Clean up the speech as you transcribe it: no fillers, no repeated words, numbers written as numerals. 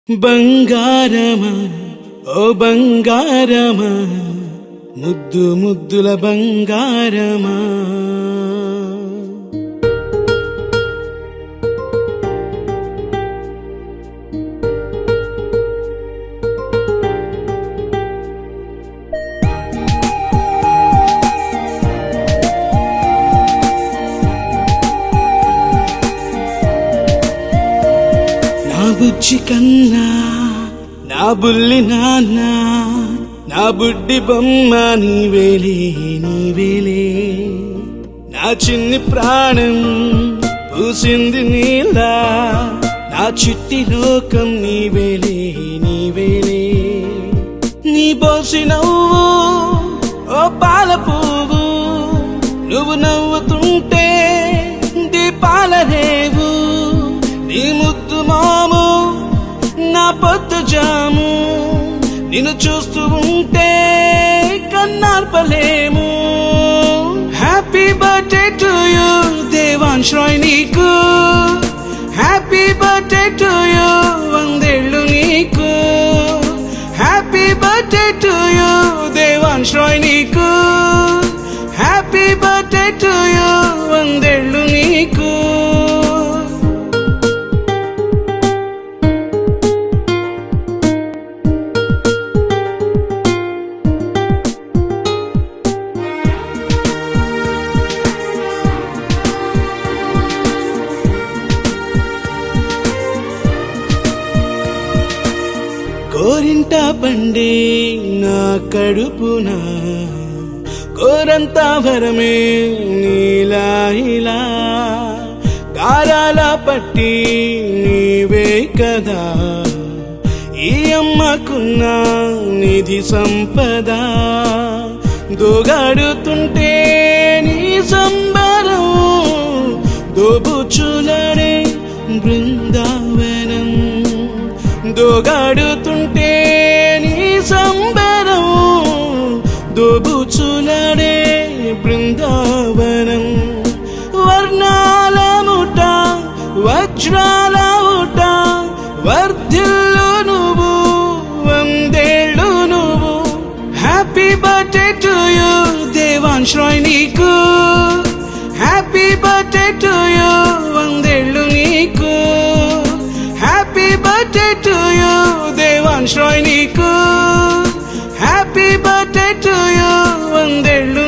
బంగారమా ఓ బంగారమా ముద్దు ముద్దుల బంగారమా నా బుజ్జి కన్నా నా బుల్లి నాన్న నా బుడ్డి బొమ్మ నీవేలే నీవేలే నా చిన్ని ప్రాణం పూసింది నీలా నా చిట్టి లోకం నీవేలే నీవేలే నీ బోసి నవ్వు ఓ పాల పువ్వు నువ్వు నవ్వుతుంటే దీపాల రేవు నీ ముద్దు మాము నా పొద్దు జాము నిన్ను చూస్తూ ఉంటే కన్నార్పలేము. Happy birthday to you Devansh Rai నీకు, హ్యాపీ బర్త్డే టు యూ వందేళ్ళు నీకు, happy birthday to you Devansh Rai నీకు, హ్యాపీ బర్త్డే టు యూ వందేళ్ళు నీకు. కోరింట పండే నా కడుపున కోరంత వరమే నీలా ఇలా గారాల పట్టి నీవే కదా ఈ అమ్మకున్న నిధి సంపద దోగాడుతుంటే నీ సంబరం దోబుచులనే బృందావనం దోగాడుతుంటే నీ సంబరం దోబుచులనే బృందావనం వర్ణాల ముఠ వజ్రాల ఊట వర్ధిల్లు నువ్వు వందేళ్ళు నువ్వు. Happy birthday to you Devansh Rai నీకు, హ్యాపీ బర్త్డే టు యూ వందేళ్ళు నీకు, happy birthday to you Devansh Rai నీకు, హ్యాపీ బర్త్డే టు యూ వందేళ్ళు